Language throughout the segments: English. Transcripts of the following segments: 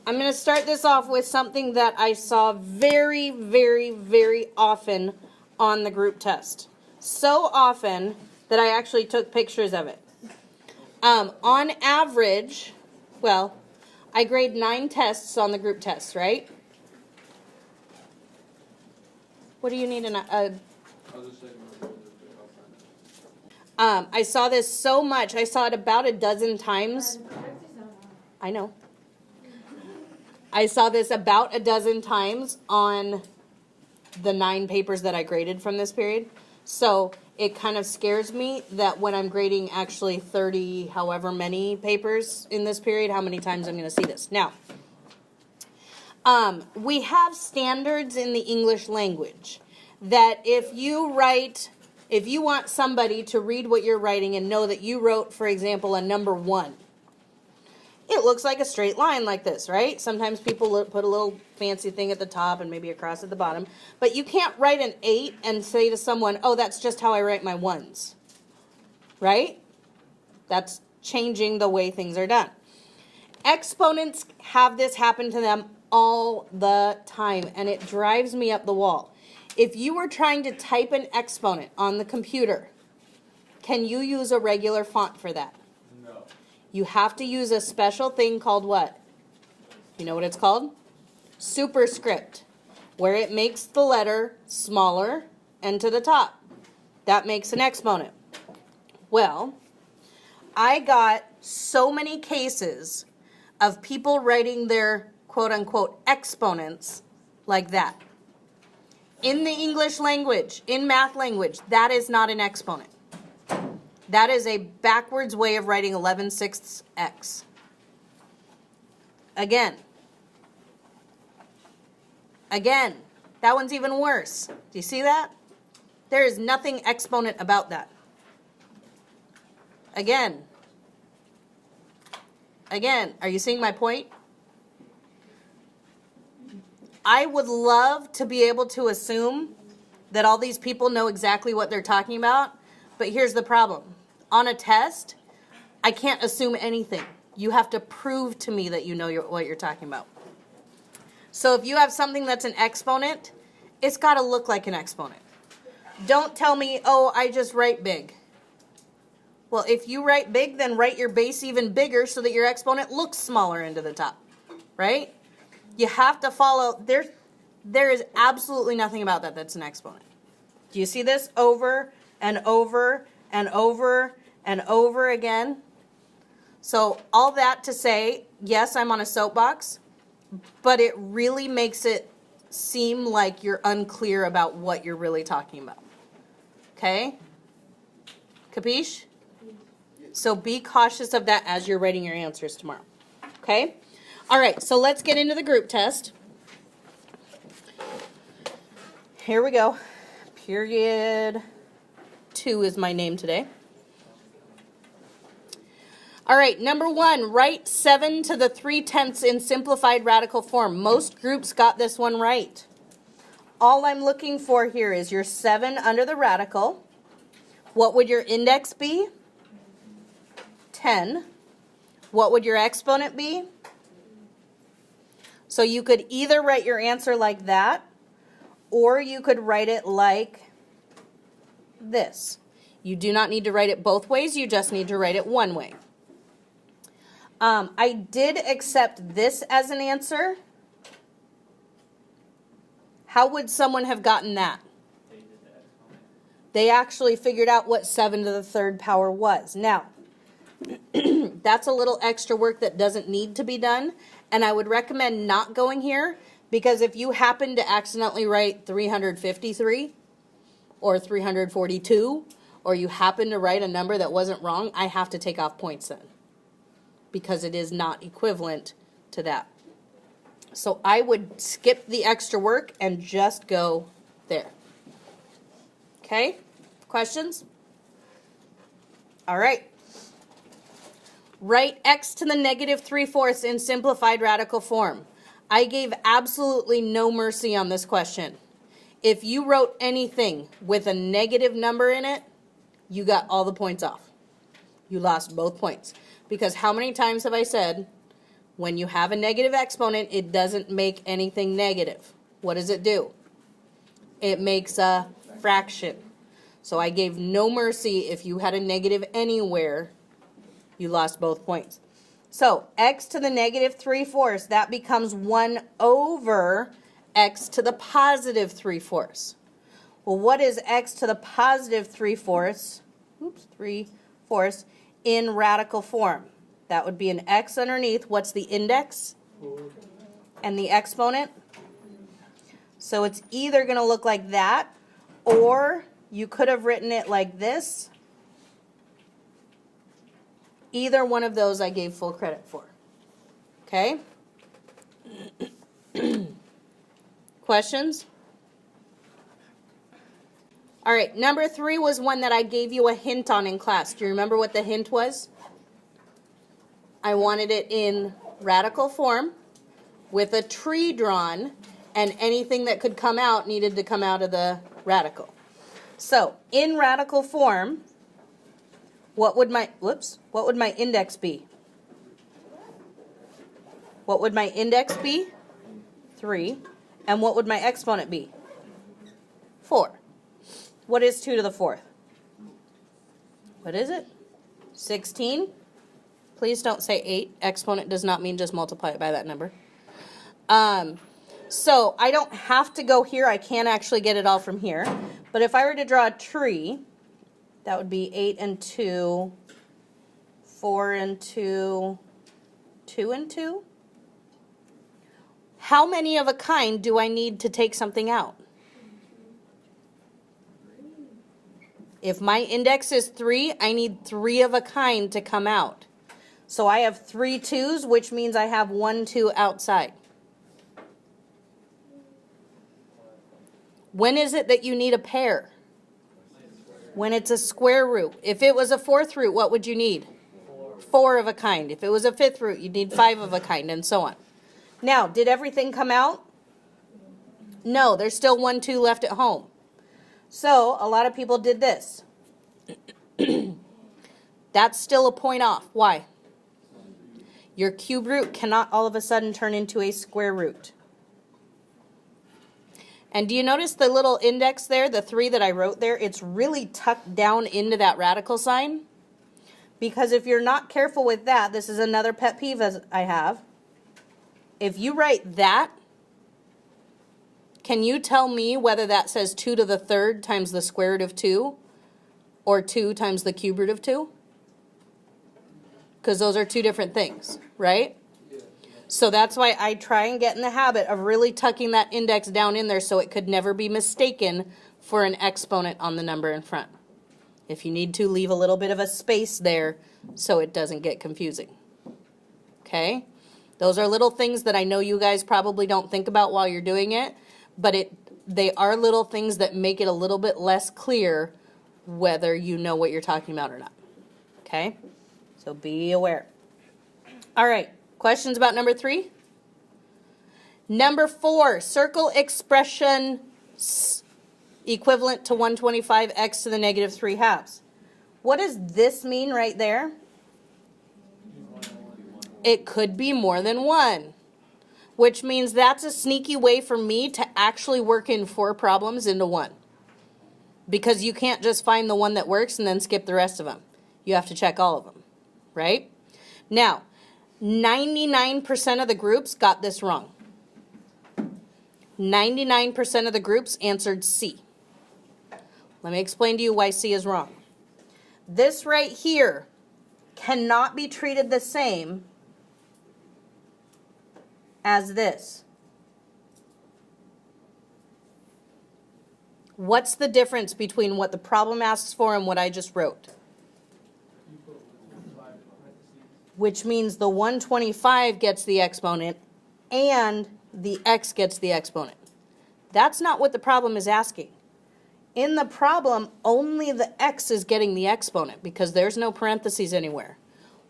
I'm going to start this off with something that I saw very, very, very often on the group test. So often that I actually took pictures of it. On average, well, I grade 9 tests on the group tests, right? What do you need I saw this so much. I saw it about a dozen times. I know. I saw this about a dozen times on the 9 papers that I graded from this period. So it kind of scares me that when I'm grading actually 30, however many papers in this period, how many times I'm going to see this. Now, we have standards in the English language that if you want somebody to read what you're writing and know that you wrote, for example, a number 1, it looks like a straight line like this, right? Sometimes people put a little fancy thing at the top and maybe a cross at the bottom. But you can't write an 8 and say to someone, oh, that's just how I write my 1s. Right? That's changing the way things are done. Exponents have this happen to them all the time, and it drives me up the wall. If you were trying to type an exponent on the computer, can you use a regular font for that? You have to use a special thing called what? You know what it's called? Superscript, where it makes the letter smaller and to the top. That makes an exponent. Well, I got so many cases of people writing their quote-unquote exponents like that. In the English language, in math language, that is not an exponent. That is a backwards way of writing 11/6 x. Again, that one's even worse. Do you see that? There is nothing exponent about that. Again, are you seeing my point? I would love to be able to assume that all these people know exactly what they're talking about, but here's the problem. On a test, I can't assume anything. You have to prove to me that you know what you're talking about. So if you have something that's an exponent, it's got to look like an exponent. Don't tell me, oh, I just write big. Well, if you write big, then write your base even bigger so that your exponent looks smaller into the top, right? You have to follow. There is absolutely nothing about that that's an exponent. Do you see this over and over and over and over again? So all that to say, yes, I'm on a soapbox, but it really makes it seem like you're unclear about what you're really talking about. Okay? Capiche? So be cautious of that as you're writing your answers tomorrow. Okay? All right, so let's get into the group test. Here we go. Period 2 is my name today. All right, number 1, write 7 to the 3/10 in simplified radical form. Most groups got this one right. All I'm looking for here is your 7 under the radical. What would your index be? 10. What would your exponent be? So you could either write your answer like that, or you could write it like this. You do not need to write it both ways, you just need to write it one way. I did accept this as an answer. How would someone have gotten that? They actually figured out what 7 to the 3rd power was. Now, that's a little extra work that doesn't need to be done, and I would recommend not going here, because if you happen to accidentally write 353 or 342, or you happen to write a number that wasn't wrong, I have to take off points then, because it is not equivalent to that. So I would skip the extra work and just go there. Okay? Questions? All right. Write x to the negative 3/4 in simplified radical form. I gave absolutely no mercy on this question. If you wrote anything with a negative number in it, you got all the points off. You lost both points. Because how many times have I said When you have a negative exponent, it doesn't make anything negative. What does it do? It makes a fraction. So I gave no mercy. If you had a negative anywhere, you lost both points. So x to the negative 3/4, that becomes 1 over x to the positive 3/4. Well, what is x to the positive 3/4? 3/4 in radical form. That would be an x underneath. What's the index? 4. And the exponent? So it's either going to look like that, or you could have written it like this. Either one of those I gave full credit for. Okay? Questions? All right, number 3 was one that I gave you a hint on in class. Do you remember what the hint was? I wanted it in radical form with a tree drawn, and anything that could come out needed to come out of the radical. So, in radical form, what would my index be? What would my index be? 3. And what would my exponent be? 4. What is 2 to the 4th? What is it? 16. Please don't say 8. Exponent does not mean just multiply it by that number. So I don't have to go here. I can actually get it all from here. But if I were to draw a tree, that would be 8 and 2, 4 and 2, 2 and 2. How many of a kind do I need to take something out? If my index is 3, I need 3 of a kind to come out. So I have 3 2s, which means I have 1 2 outside. When is it that you need a pair? When it's a square root. If it was a 4th root, what would you need? 4 of a kind. If it was a 5th root, you'd need 5 of a kind, and so on. Now, did everything come out? No, there's still 1 2 left at home. So, a lot of people did this. That's still a point off. Why? Your cube root cannot all of a sudden turn into a square root. And do you notice the little index there, the 3 that I wrote there? It's really tucked down into that radical sign. Because if you're not careful with that, this is another pet peeve as I have. If you write that, can you tell me whether that says 2 to the 3rd times the square root of 2 or 2 times the cube root of 2? Because those are 2 different things, right? So that's why I try and get in the habit of really tucking that index down in there so it could never be mistaken for an exponent on the number in front. If you need to, leave a little bit of a space there so it doesn't get confusing. Okay? Those are little things that I know you guys probably don't think about while you're doing it, but they are little things that make it a little bit less clear whether you know what you're talking about or not. Okay? So be aware. All right. Questions about number 3? Number 4, circle expression equivalent to 125x to the negative 3/2. What does this mean right there? It could be more than 1, which means that's a sneaky way for me to actually work in 4 problems into 1. Because you can't just find the one that works and then skip the rest of them. You have to check all of them, right? Now, 99% of the groups got this wrong. 99% of the groups answered C. Let me explain to you why C is wrong. This right here cannot be treated the same as this. What's the difference between what the problem asks for and what I just wrote? Which means the 125 gets the exponent and the x gets the exponent. That's not what the problem is asking. In the problem, only the x is getting the exponent because there's no parentheses anywhere.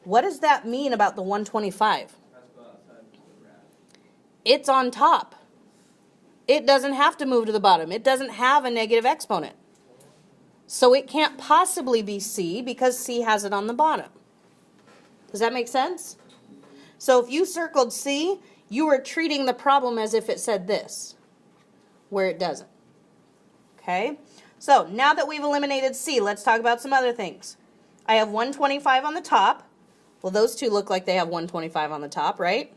What does that mean about the 125? It's on top. It doesn't have to move to the bottom. It doesn't have a negative exponent. So it can't possibly be C because C has it on the bottom. Does that make sense? So if you circled C, you were treating the problem as if it said this, where it doesn't. Okay? So now that we've eliminated C, let's talk about some other things. I have 125 on the top. Well, those two look like they have 125 on the top, right?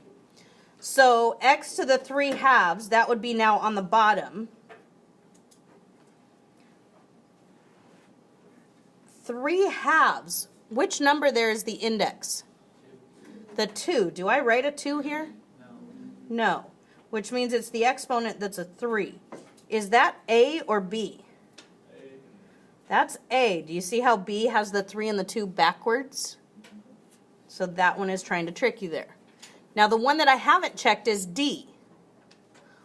So x to the 3 halves, that would be now on the bottom. 3 halves. Which number there is the index? The 2. Do I write a 2 here? No. Which means it's the exponent that's a 3. Is that A or B? A. That's A. Do you see how B has the 3 and the 2 backwards? So that one is trying to trick you there. Now the one that I haven't checked is D.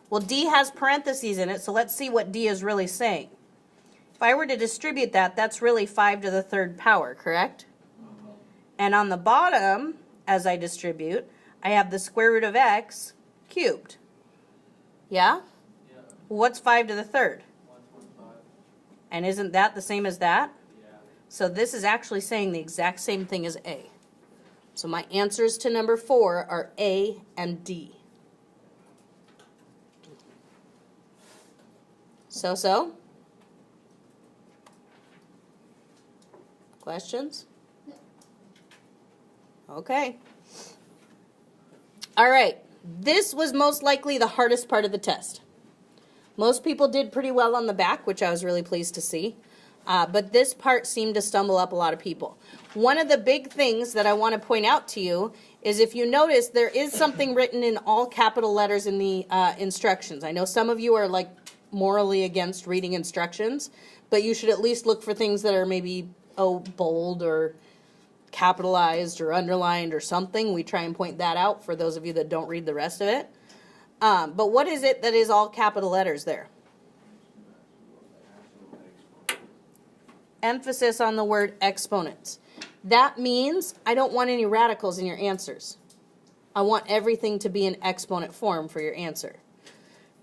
Well, D has parentheses in it, so let's see what D is really saying. If I were to distribute that, that's really 5 to the 3rd power, correct? And on the bottom, as I distribute, I have the square root of x cubed. Yeah? Yeah. What's 5 to the 3rd? 125. And isn't that the same as that? Yeah. So this is actually saying the exact same thing as A. So my answers to number 4 are A and D. So? Questions? Okay. All right. This was most likely the hardest part of the test. Most people did pretty well on the back, which I was really pleased to see. But this part seemed to stumble up a lot of people. One of the big things that I want to point out to you is if you notice there is something written in all capital letters in the instructions. I know some of you are like morally against reading instructions, but you should at least look for things that are maybe bold or capitalized or underlined or something. We try and point that out for those of you that don't read the rest of it. But what is it that is all capital letters there? Emphasis on the word exponents. That means I don't want any radicals in your answers. I want everything to be in exponent form for your answer.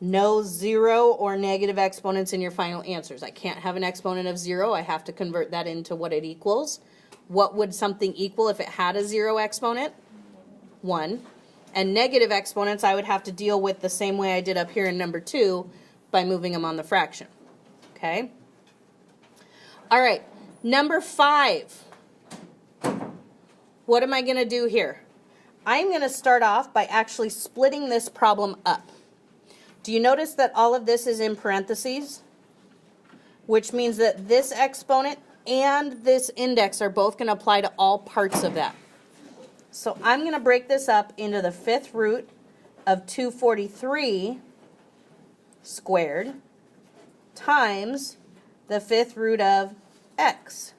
No 0 or negative exponents in your final answers. I can't have an exponent of 0. I have to convert that into what it equals. What would something equal if it had a 0 exponent? 1. And negative exponents I would have to deal with the same way I did up here in number 2 by moving them on the fraction. Okay? All right, number 5. What am I going to do here? I'm going to start off by actually splitting this problem up. Do you notice that all of this is in parentheses? Which means that this exponent and this index are both going to apply to all parts of that. So I'm going to break this up into the 5th root of 243 squared times the 5th root of x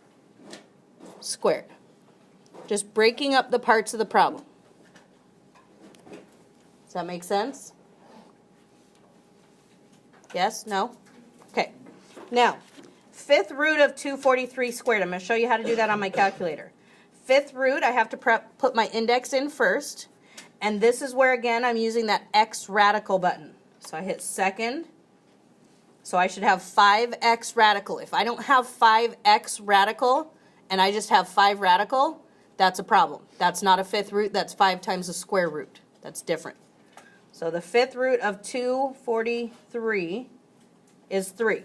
squared. Just breaking up the parts of the problem. Does that make sense? Yes? No? Okay. Now, 5th root of 243 squared. I'm going to show you how to do that on my calculator. 5th root, I have to put my index in first. And this is where, again, I'm using that x radical button. So I hit second. So I should have 5x radical. If I don't have 5x radical and I just have 5 radical, that's a problem. That's not a 5th root. That's 5 times the square root. That's different. So the 5th root of 243 is 3.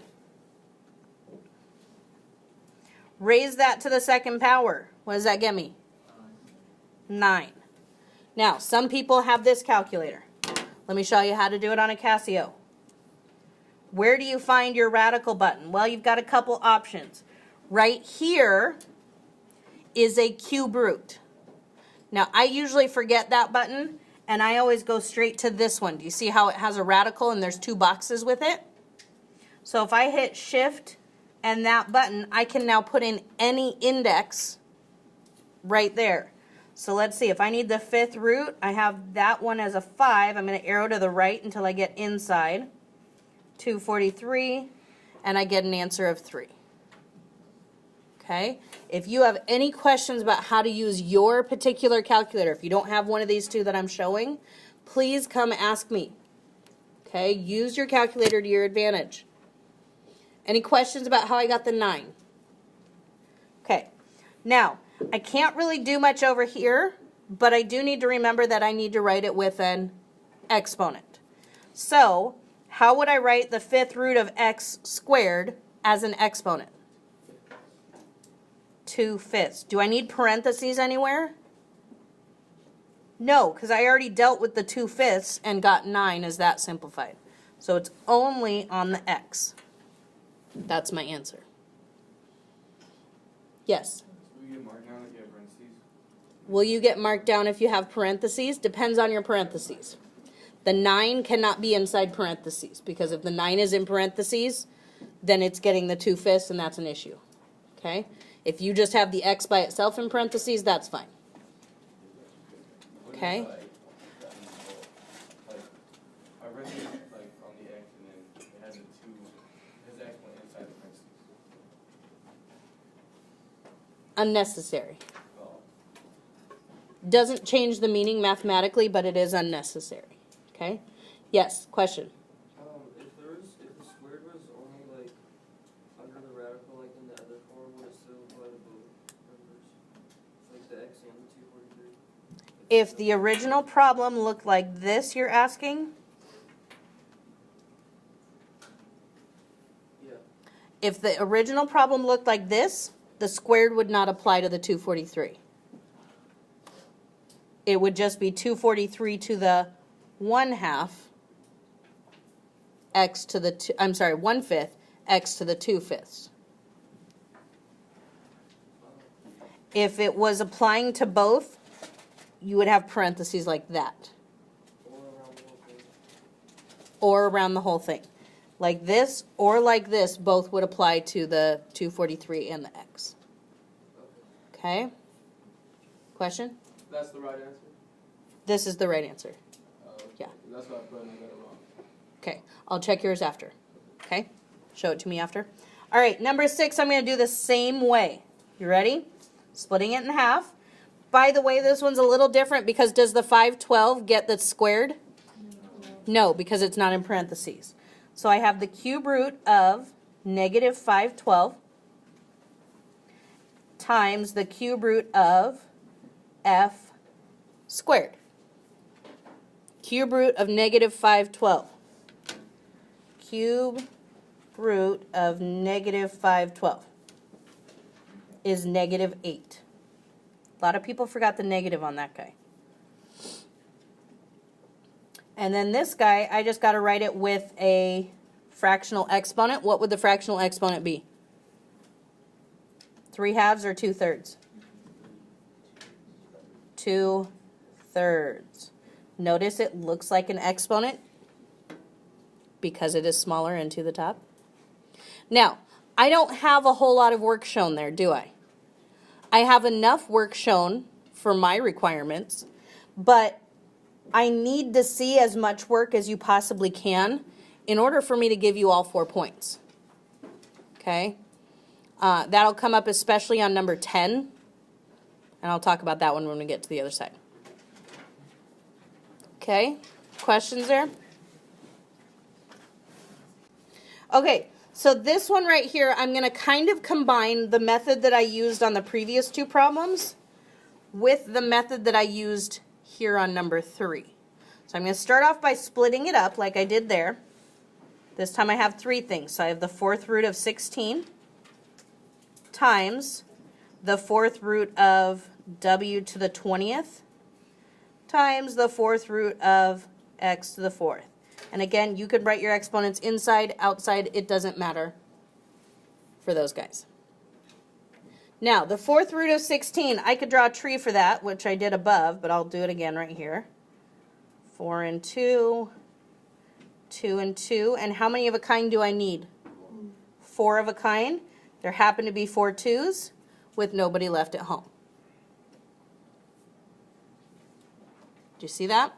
Raise that to the 2nd power. What does that get me? 9. Now, some people have this calculator. Let me show you how to do it on a Casio. Where do you find your radical button? Well, you've got a couple options. Right here is a cube root. Now, I usually forget that button, and I always go straight to this one. Do you see how it has a radical and there's 2 boxes with it? So if I hit shift and that button, I can now put in any index right there. So let's see, if I need the 5th root, I have that one as a 5. I'm going to arrow to the right until I get inside. 243, and I get an answer of 3. Okay? If you have any questions about how to use your particular calculator, if you don't have one of these two that I'm showing, please come ask me. Okay? Use your calculator to your advantage. Any questions about how I got the 9? Okay. Now, I can't really do much over here but I do need to remember that I need to write it with an exponent. So, how would I write the 5th root of x squared as an exponent? 2/5. Do I need parentheses anywhere? No, because I already dealt with the 2/5 and got 9 as that simplified. So it's only on the x. That's my answer. Yes? Will you get marked down if you have parentheses? Will you get marked down if you have parentheses? Depends on your parentheses. The 9 cannot be inside parentheses, because if the 9 is in parentheses, then it's getting the 2/5 and that's an issue. Okay? If you just have the x by itself in parentheses, that's fine. Okay? Like, I read it like on the x and then it has a 2, his x went inside the parentheses. Unnecessary. Oh. Doesn't change the meaning mathematically, but it is unnecessary. Okay? Yes, question. If the squared was only like under the radical, like in the other form, would it still apply to both numbers? Like the x and the 243? If the original problem looked like this, you're asking? Yeah. If the original problem looked like this, the squared would not apply to the 243. It would just be 243 to the 1/2 x to the 1/5 x to the 2/5. If it was applying to both, you would have parentheses like that. Or around the whole thing. Or around the whole thing. Like this or like this, both would apply to the 243 and the x. Okay? Question? That's the right answer? This is the right answer. Okay. Yeah. That's what I put in the wrong. Okay, I'll check yours after. Okay? Show it to me after. All right, number 6, I'm going to do the same way. You ready? Splitting it in half. By the way, this one's a little different because does the 512 get the squared? No, because it's not in parentheses. So I have the cube root of negative 512 times the cube root of f squared. Cube root of negative 512. Cube root of negative 512 is negative 8. A lot of people forgot the negative on that guy. And then this guy, I just got to write it with a fractional exponent. What would the fractional exponent be? 3/2 or 2/3? 2/3. Notice it looks like an exponent because it is smaller and to the top. Now, I don't have a whole lot of work shown there, do I? I have enough work shown for my requirements, but I need to see as much work as you possibly can in order for me to give you all 4 points. Okay? That'll come up especially on number 10, and I'll talk about that one when we get to the other side. Okay? Questions there? Okay, so this one right here, I'm going to kind of combine the method that I used on the previous 2 problems with the method that I used here on number 3. So I'm going to start off by splitting it up like I did there. This time I have 3 things. So I have the 4th root of 16 times the 4th root of w to the 20th times the 4th root of x to the 4th. And again, you could write your exponents inside, outside, it doesn't matter for those guys. Now, the 4th root of 16, I could draw a tree for that, which I did above, but I'll do it again right here. 4 and 2, 2 and 2, and how many of a kind do I need? 4 of a kind. There happen to be 4 2s with nobody left at home. Do you see that?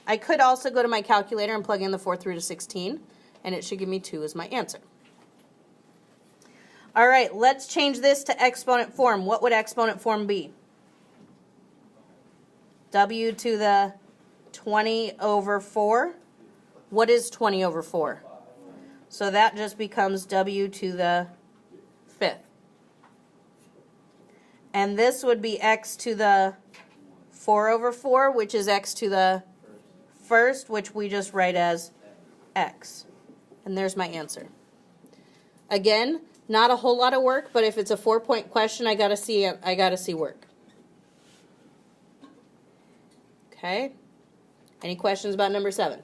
I could also go to my calculator and plug in the 4th root of 16, and it should give me 2 as my answer. All right, let's change this to exponent form. What would exponent form be? W to the 20 over 4. What is 20 over 4? So that just becomes W to the 5th. And this would be x to the 4 over 4, which is x to the first, which we just write as x. And there's my answer. Again, not a whole lot of work, but if it's a 4-point question, I gotta see work. Okay? Any questions about number 7?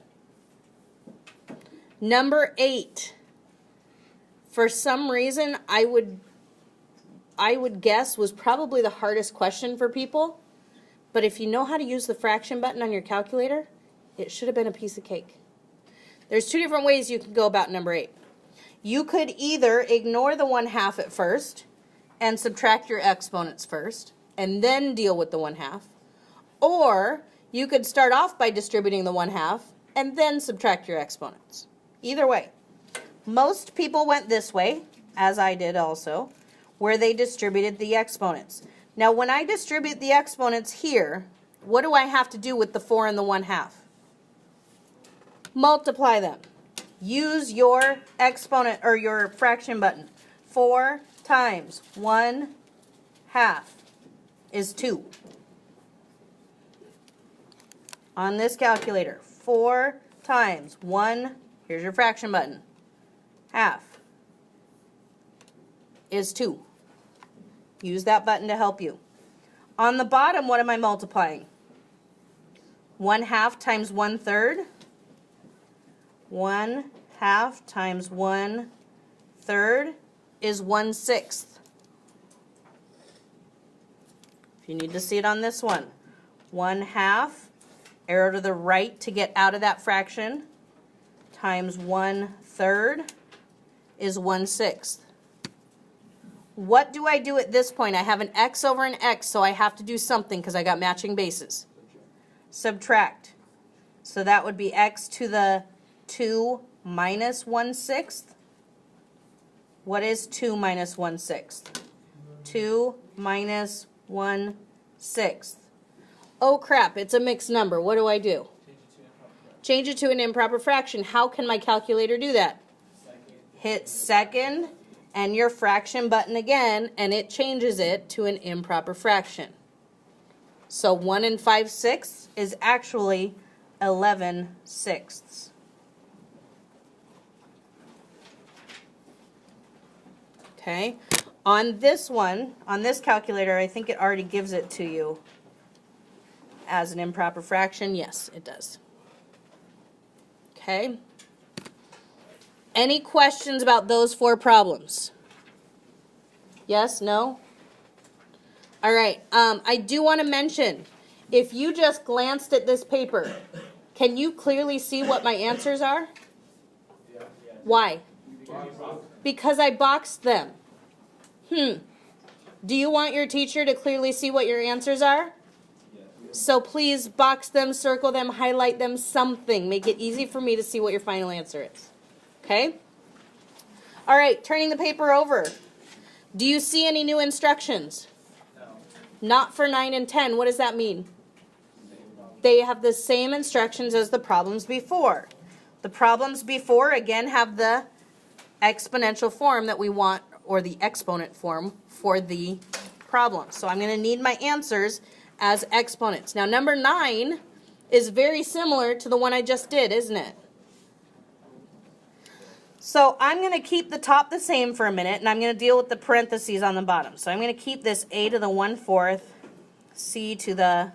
Number 8. For some reason, I would guess was probably the hardest question for people. But if you know how to use the fraction button on your calculator, it should have been a piece of cake. There's 2 different ways you can go about number 8. You could either ignore the 1/2 at first and subtract your exponents first and then deal with the 1/2. Or you could start off by distributing the 1/2 and then subtract your exponents. Either way. Most people went this way, as I did also, where they distributed the exponents. Now when I distribute the exponents here, what do I have to do with the 4 and the 1/2? Multiply them. Use your exponent or your fraction button. 4 times 1/2 is 2. On this calculator, 4 times 1, here's your fraction button, half is 2. Use that button to help you. On the bottom, what am I multiplying? 1/2 times 1/3. 1/2 times 1/3 is 1/6. If you need to see it on this one, 1/2, arrow to the right to get out of that fraction, times 1/3 is 1/6. What do I do at this point? I have an x over an x, so I have to do something because I got matching bases. Subtract. So that would be x to the 2 minus 1/6. What is 2 minus 1/6? 2 minus 1/6. Oh crap, it's a mixed number. What do I do? Change it to an improper fraction. How can my calculator do that? Hit second and your fraction button again, and it changes it to an improper fraction. So 1 5/6 is actually 11/6. Okay, on this one, on this calculator, I think it already gives it to you as an improper fraction. Yes, it does. Okay. Any questions about those 4 problems? Yes? No? All right. I do want to mention, if you just glanced at this paper, can you clearly see what my answers are? Yeah. Why? Because I boxed them. Do you want your teacher to clearly see what your answers are? So please box them, circle them, highlight them, something. Make it easy for me to see what your final answer is. Okay? All right, turning the paper over. Do you see any new instructions? No. Not for 9 and 10. What does that mean? They have the same instructions as the problems before. The problems before, again, have the exponential form that we want, or the exponent form for the problem. So I'm going to need my answers as exponents. Now, number 9 is very similar to the one I just did, isn't it? So I'm going to keep the top the same for a minute, and I'm going to deal with the parentheses on the bottom. So I'm going to keep this a to the 1/4, c to the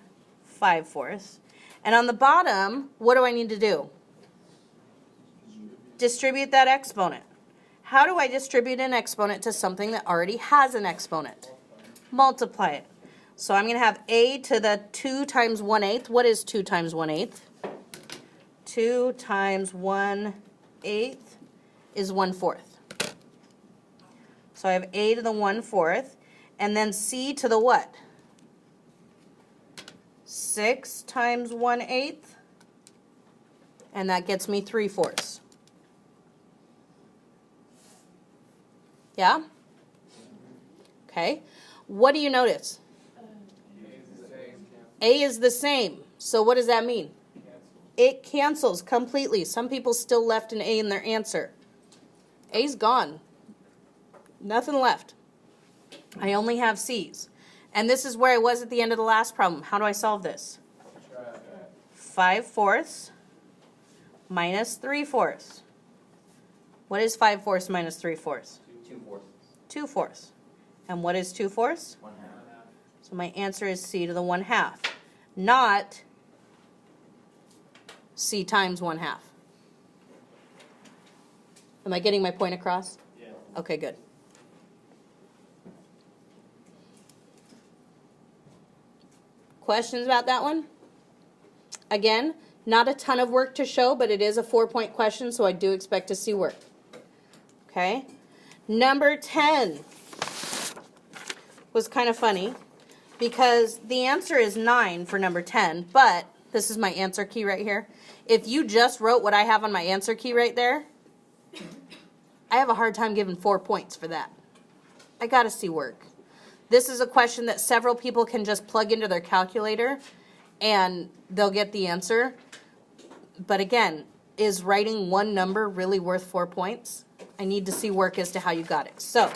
5/4. And on the bottom, what do I need to do? Distribute that exponent. How do I distribute an exponent to something that already has an exponent? Multiply it. So I'm going to have a to the 2 times 1/8. What is 2 times 1/8? 2 times 1/8 is 1/4. So I have a to the 1/4. And then c to the what? 6 times 1/8. And that gets me 3/4. Yeah? Okay. What do you notice? A is the same. So what does that mean? It cancels completely. Some people still left an A in their answer. A's gone. Nothing left. I only have C's. And this is where I was at the end of the last problem. How do I solve this? 5/4 minus 3/4. What is 5/4 minus 3/4? 2/4. 2/4. And what is 2/4? 1/2. So my answer is C to the 1/2, not C times 1/2. Am I getting my point across? Yeah. Okay, good. Questions about that one? Again, not a ton of work to show, but it is a 4-point question, so I do expect to see work. Okay? Number 10 was kind of funny because the answer is 9 for number 10, but this is my answer key right here. If you just wrote what I have on my answer key right there, I have a hard time giving 4 points for that. I gotta see work. This is a question that several people can just plug into their calculator and they'll get the answer. But again, is writing one number really worth 4 points? I need to see work as to how you got it. So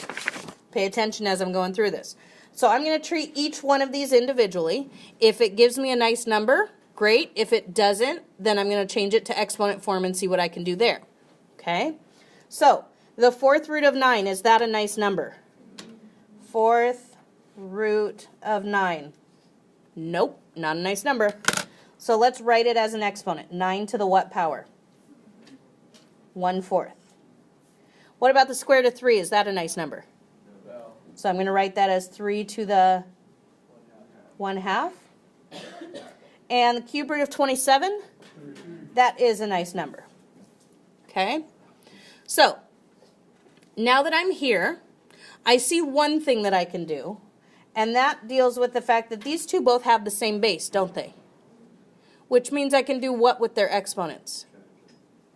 pay attention as I'm going through this. So I'm going to treat each one of these individually. If it gives me a nice number, great. If it doesn't, then I'm going to change it to exponent form and see what I can do there. Okay? So the 4th root of 9, is that a nice number? 4th root of 9. Nope, not a nice number. So let's write it as an exponent. 9 to the what power? 1/4. What about the square root of 3? Is that a nice number? Well, So I'm going to write that as 3 to the 1/2. And the cube root of 27? That is a nice number. Okay? So, now that I'm here, I see one thing that I can do, and that deals with the fact that these two both have the same base, don't they? Which means I can do what with their exponents?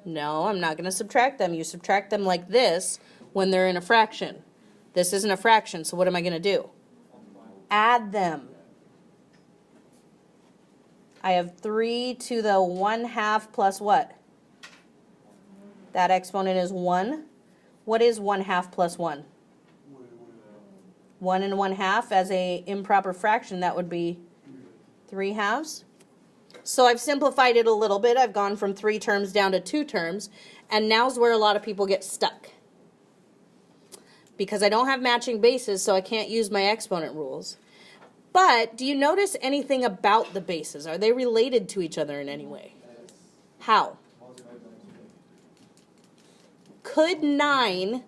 No, I'm not going to subtract them. You subtract them like this when they're in a fraction. This isn't a fraction, so what am I going to do? Add them. I have 3 to the 1/2 plus what? That exponent is 1. What is 1/2 plus 1? 1 and 1/2. As a improper fraction, that would be 3/2. So I've simplified it a little bit. I've gone from 3 terms down to 2 terms, and now's where a lot of people get stuck. Because I don't have matching bases, so I can't use my exponent rules. But do you notice anything about the bases? Are they related to each other in any way? How? Could 9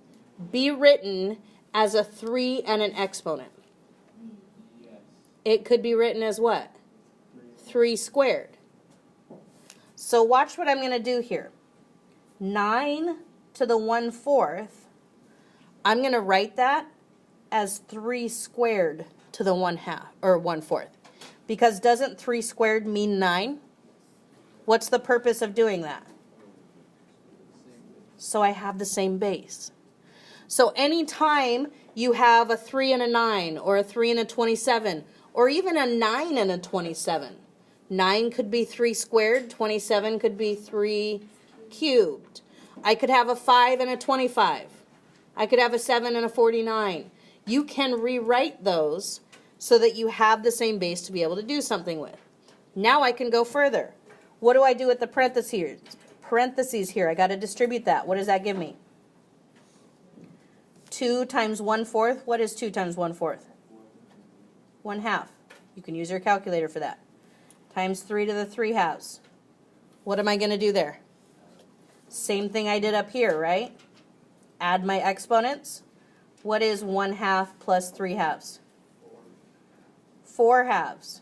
be written as a 3 and an exponent? yes. It could be written as what? 3 squared. So watch what I'm going to do here. 9 to the 1/4, I'm going to write that as 3 squared to the 1/2, or 1/4. Because doesn't 3 squared mean 9? What's the purpose of doing that? So I have the same base. So anytime you have a 3 and a 9, or a 3 and a 27, or even a 9 and a 27, 9 could be 3 squared, 27 could be 3 cubed. I could have a 5 and a 25. I could have a 7 and a 49. You can rewrite those so that you have the same base to be able to do something with. Now I can go further. What do I do with the parentheses here? I got to distribute that. What does that give me? 2 times 1/4. What is 2 times 1/4? 1/2. You can use your calculator for that. Times 3 to the 3/2. What am I going to do there? Same thing I did up here, right? Add my exponents. What is 1/2 plus 3/2? 4/2.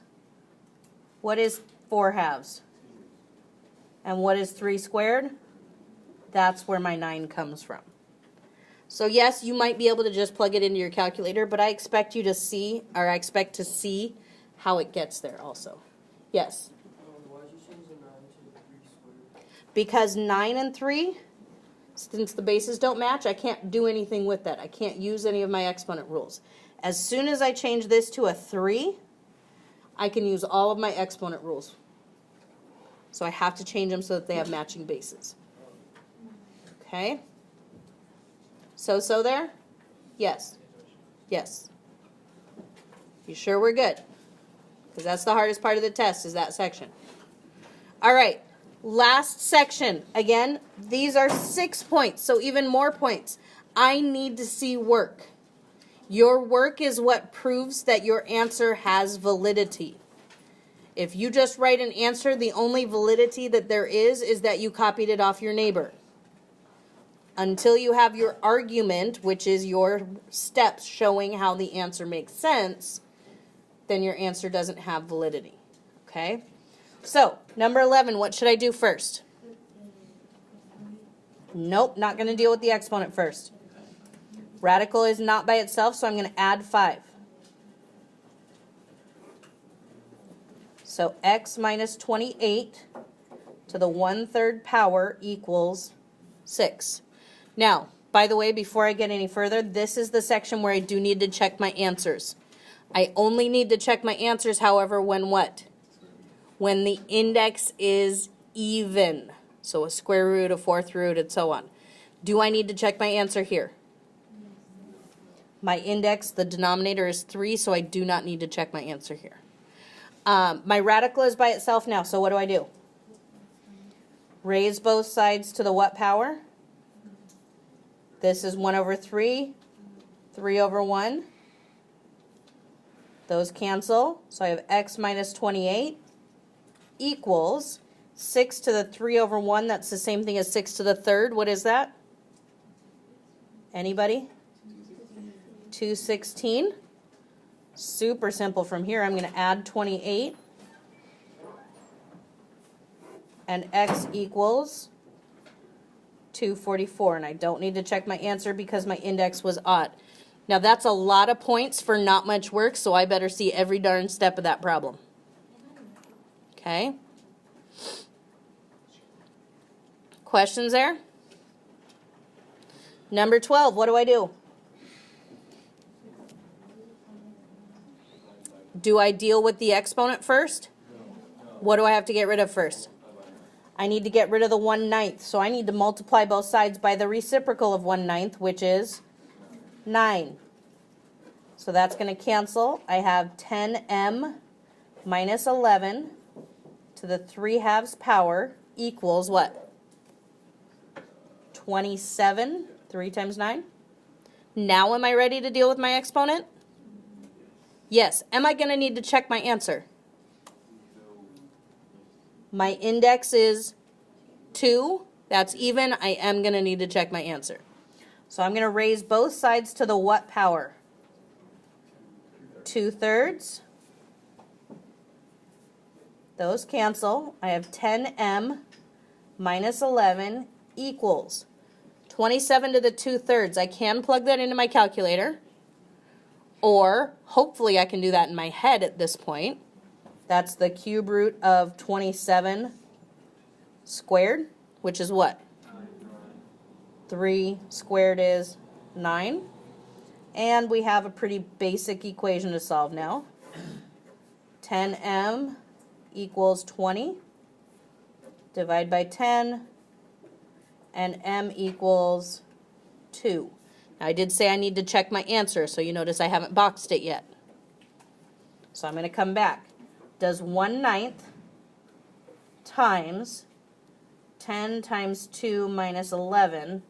What is 4/2? And what is 3 squared? That's where my 9 comes from. So yes, you might be able to just plug it into your calculator, but I expect you to see, or I expect to see how it gets there also. Yes? Why did you change the 9 to 3 squared? Because 9 and 3, since the bases don't match, I can't do anything with that. I can't use any of my exponent rules. As soon as I change this to a 3, I can use all of my exponent rules. So I have to change them so that they have matching bases. Okay? So there? Yes. Yes. You sure we're good? Because that's the hardest part of the test, is that section. All right, last section. Again, these are 6 points, so even more points. I need to see work. Your work is what proves that your answer has validity. If you just write an answer, the only validity that there is that you copied it off your neighbor. Until you have your argument, which is your steps showing how the answer makes sense, then your answer doesn't have validity. Okay? So, number 11, what should I do first? Nope, not going to deal with the exponent first. Radical is not by itself, so I'm going to add 5. So x minus 28 to the 1/3 power equals 6. Now, by the way, before I get any further, this is the section where I do need to check my answers. I only need to check my answers, however, when what? When the index is even. So a square root, a fourth root, and so on. Do I need to check my answer here? My index, the denominator is 3, so I do not need to check my answer here. My radical is by itself now, so what do? Raise both sides to the what power? This is 1/3, 3/1. Those cancel, so I have x minus 28 equals 6 to the 3/1. That's the same thing as 6 to the 3rd. What is that? Anybody? 216. Super simple from here. I'm going to add 28. And x equals 244. And I don't need to check my answer because my index was odd. Now that's a lot of points for not much work, so I better see every darn step of that problem. Okay? Questions there? Number 12, what do? Do I deal with the exponent first? What do I have to get rid of first? I need to get rid of the 1/9, so I need to multiply both sides by the reciprocal of 1/9, which is 9. So that's going to cancel. I have 10m minus 11 to the 3/2 power equals what? 27. 3 times 9. Now am I ready to deal with my exponent? Yes. Am I going to need to check my answer? My index is 2. That's even. I am going to need to check my answer. So I'm going to raise both sides to the what power? 2/3. Those cancel. I have 10m minus 11 equals 27 to the 2/3. I can plug that into my calculator. Or, hopefully I can do that in my head at this point. That's the cube root of 27 squared, which is what? 3 squared is 9. And we have a pretty basic equation to solve now. 10m equals 20. Divide by 10. And m equals 2. Now, I did say I need to check my answer, so you notice I haven't boxed it yet. So I'm going to come back. Does 1/9 times 10 times 2 minus 11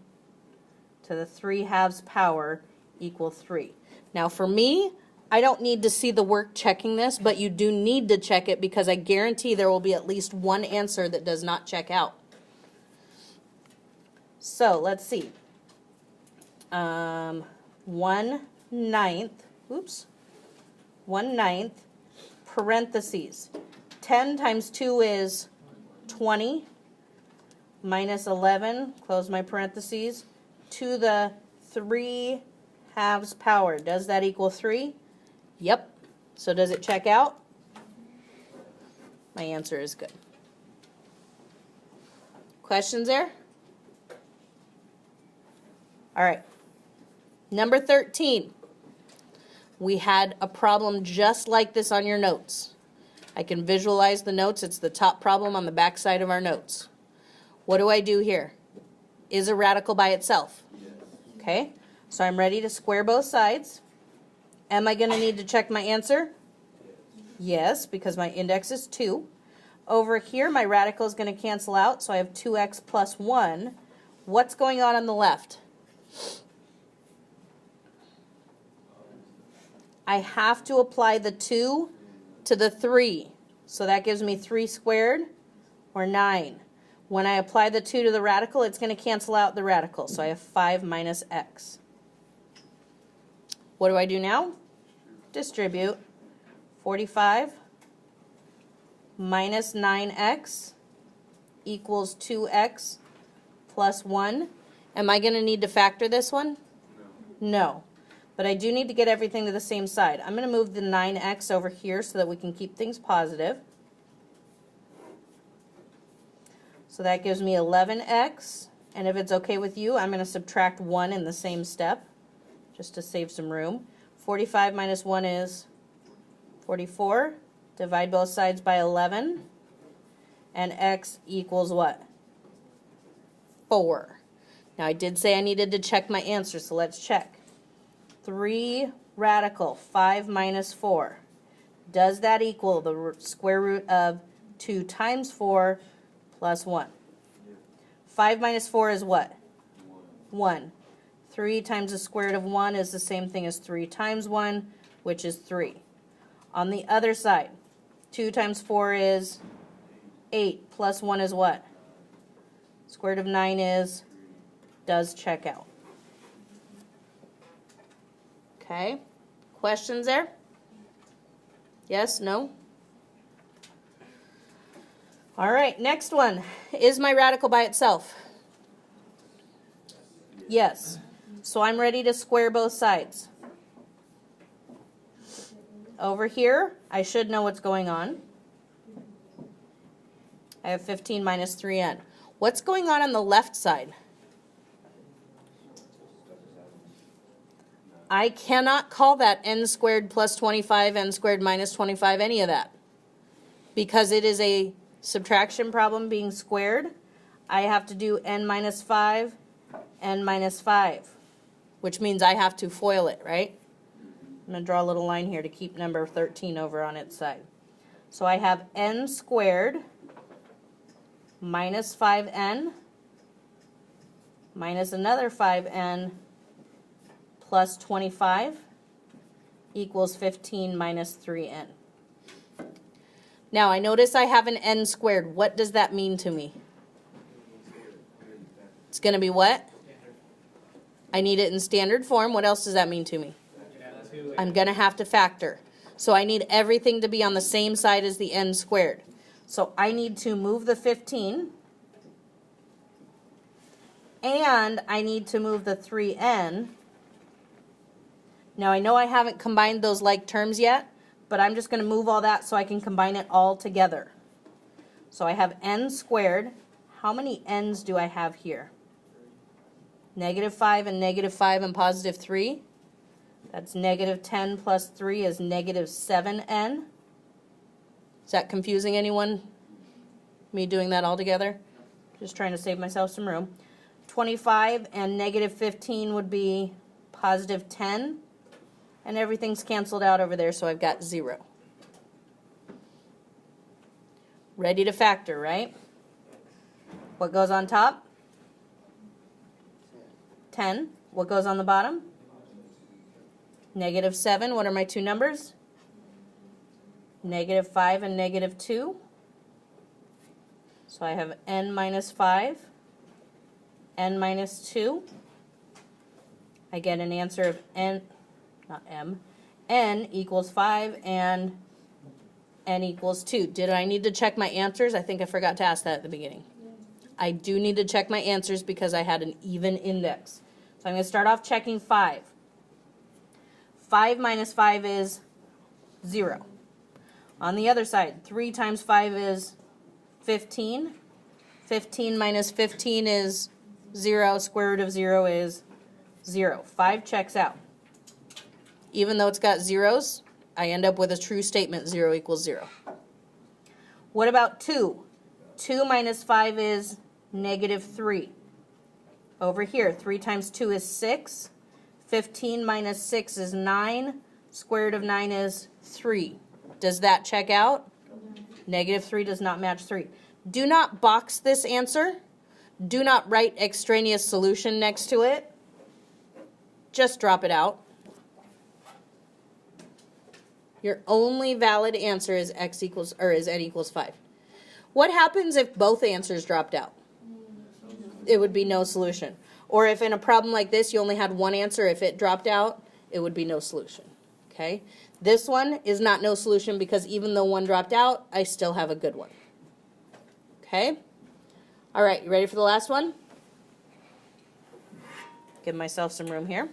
to the 3/2 power equal 3? Now for me, I don't need to see the work checking this, but you do need to check it because I guarantee there will be at least one answer that does not check out. So let's see. 1/9, oops, 1/9 parentheses. 10 times 2 is 20 minus 11, close my parentheses, to the 3/2 power. Does that equal 3? Yep. So does it check out? My answer is good. Questions there? All right. Number 13. We had a problem just like this on your notes. I can visualize the notes. It's the top problem on the back side of our notes. What do I do here? Is a radical by itself? Okay. So I'm ready to square both sides. Am I going to need to check my answer? Yes, because my index is 2. Over here, my radical is going to cancel out, so I have 2x plus 1. What's going on the left? I have to apply the 2 to the 3. So that gives me 3 squared, or 9. When I apply the 2 to the radical, it's going to cancel out the radical. So I have 5 minus x. What do I do now? Distribute. 45 minus 9x equals 2x plus 1. Am I going to need to factor this one? No. But I do need to get everything to the same side. I'm going to move the 9x over here so that we can keep things positive. So that gives me 11x. And if it's okay with you, I'm going to subtract 1 in the same step, just to save some room. 45 minus 1 is 44. Divide both sides by 11. And x equals what? 4. Now I did say I needed to check my answer, so let's check. 3 radical 5 minus 4. Does that equal the square root of 2 times 4 plus 1? 5 minus 4 is what? 1. 3 times the square root of 1 is the same thing as 3 times 1, which is 3. On the other side, 2 times 4 is 8, plus 1 is what? Square root of 9 is, does check out. Okay, questions there? Yes, no? All right, next one. Is my radical by itself? Yes. So I'm ready to square both sides. Over here, I should know what's going on. I have 15 minus 3n. What's going on the left side? I cannot call that n squared plus 25, n squared minus 25, any of that. Because it is a subtraction problem being squared, I have to do n minus 5, n minus 5, which means I have to FOIL it, right? I'm going to draw a little line here to keep number 13 over on its side. So I have n squared minus 5n minus another 5n plus 25 equals 15 minus 3n. Now I notice I have an n squared. What does that mean to me? It's going to be what? I need it in standard form. What else does that mean to me? I'm going to have to factor. So I need everything to be on the same side as the n squared. So I need to move the 15, and I need to move the 3n. Now I know I haven't combined those like terms yet, but I'm just going to move all that so I can combine it all together. So I have n squared. How many n's do I have here? Negative 5 and negative 5 and positive 3. That's negative 10 plus 3 is negative 7n. Is that confusing anyone? Me doing that all together? Just trying to save myself some room. 25 and negative 15 would be positive 10. And everything's canceled out over there, so I've got 0. Ready to factor, right? What goes on top? 10. What goes on the bottom? Negative 7. What are my two numbers? Negative 5 and negative 2. So I have n minus 5, n minus 2. I get an answer of n, not m, n equals 5 and n equals 2. Did I need to check my answers? I think I forgot to ask that at the beginning. I do need to check my answers because I had an even index. So I'm going to start off checking 5. 5 minus 5 is 0. On the other side, 3 times 5 is 15. 15 minus 15 is 0. Square root of 0 is 0. 5 checks out. Even though it's got zeros, I end up with a true statement, 0 equals 0. What about 2? 2 minus 5 is negative 3. Over here, 3 times 2 is 6. 15 minus 6 is 9. Square root of 9 is 3. Does that check out? Negative 3 does not match 3. Do not box this answer. Do not write extraneous solution next to it. Just drop it out. Your only valid answer is x equals, or is n equals 5. What happens if both answers dropped out? It would be no solution. Or if in a problem like this you only had one answer, if it dropped out, it would be no solution. Okay? This one is not no solution because even though one dropped out, I still have a good one. Okay? All right, you ready for the last one? Give myself some room here.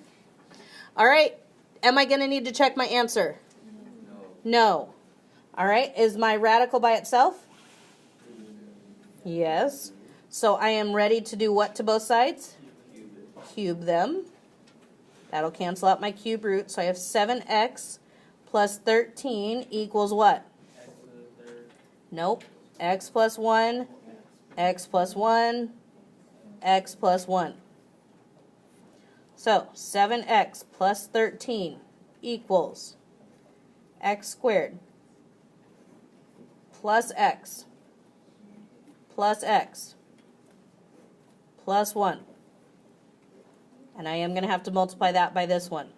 All right, am I going to need to check my answer? No. All right, is my radical by itself? Yes. So I am ready to do what to both sides? Cube them. That'll cancel out my cube root. So I have 7x plus 13 equals what? X to the third. Nope. X plus 1, x plus 1, x plus 1. So 7x plus 13 equals x squared plus x plus 1. And I am going to have to multiply that by this one.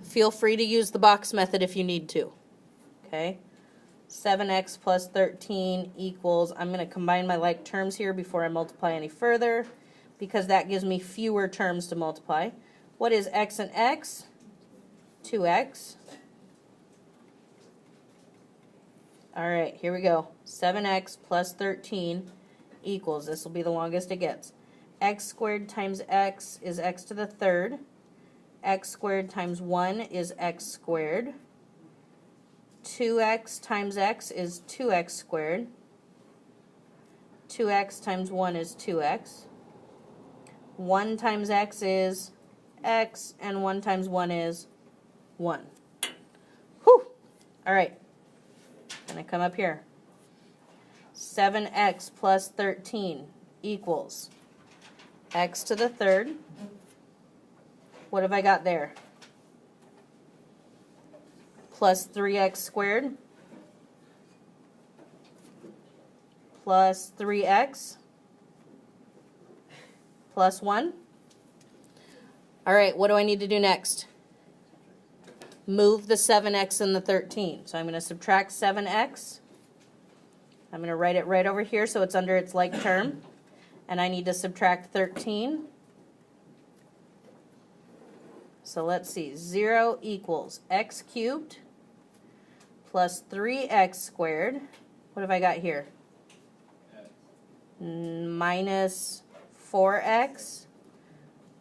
Feel free to use the box method if you need to. Okay? 7x plus 13 equals, I'm going to combine my like terms here before I multiply any further, because that gives me fewer terms to multiply. What is x and x? 2x. All right, here we go. 7x plus 13 equals, this will be the longest it gets. X squared times x is x to the third. X squared times 1 is x squared. 2x times x is 2x squared. 2x times 1 is 2x. 1 times x is x, and 1 times 1 is 1. Whew! All right. Gonna come up here. 7x plus 13 equals x to the third. What have I got there? Plus 3x squared plus 3x plus 1. All right, what do I need to do next? Move the 7x and the 13. So I'm going to subtract 7x. I'm going to write it right over here so it's under its like term. And I need to subtract 13. So let's see. 0 equals x cubed plus 3x squared. What have I got here? Minus 4x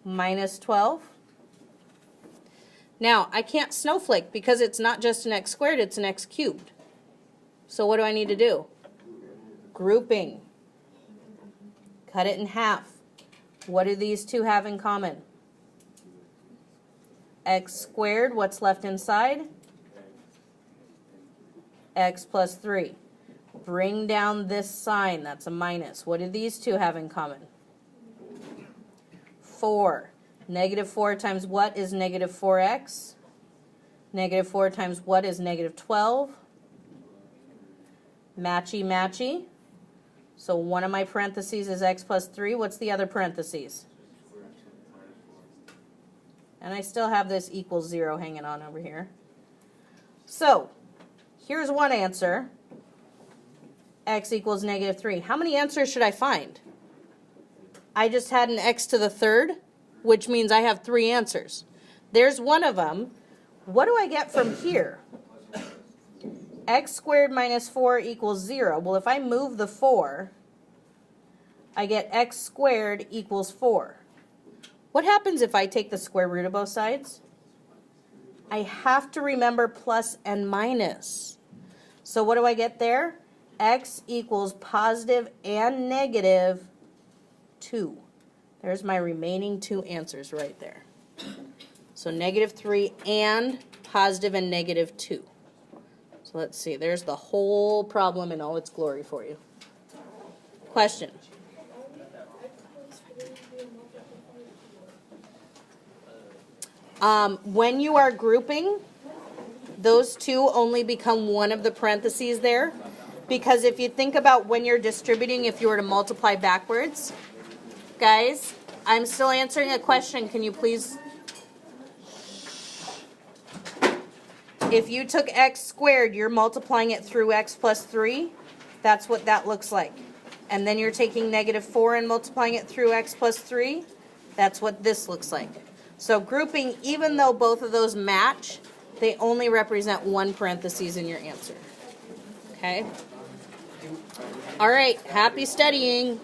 minus 12. Now, I can't snowflake because it's not just an x squared, it's an x cubed. So what do I need to do? Grouping. Cut it in half. What do these two have in common? X squared, what's left inside? X plus 3. Bring down this sign, that's a minus. What do these two have in common? 4. Negative 4 times what is negative 4x? Negative 4 times what is negative 12? Matchy, matchy. So one of my parentheses is x plus 3. What's the other parentheses? And I still have this equals 0 hanging on over here. So here's one answer. X equals negative 3. How many answers should I find? I just had an x to the third, which means I have 3 answers. There's one of them. What do I get from here? X squared minus 4 equals 0. Well, if I move the 4, I get x squared equals 4. What happens if I take the square root of both sides? I have to remember plus and minus. So what do I get there? X equals positive and negative 2. There's my remaining 2 answers right there. So negative 3 and positive and negative 2. So let's see. There's the whole problem in all its glory for you. Question? When you are grouping, those two only become one of the parentheses there. Because if you think about when you're distributing, if you were to multiply backwards, guys, I'm still answering a question. Can you please? If you took x squared, you're multiplying it through x plus 3. That's what that looks like. And then you're taking -4 and multiplying it through x plus 3. That's what this looks like. So grouping, even though both of those match, they only represent one parentheses in your answer. Okay? All right, happy studying.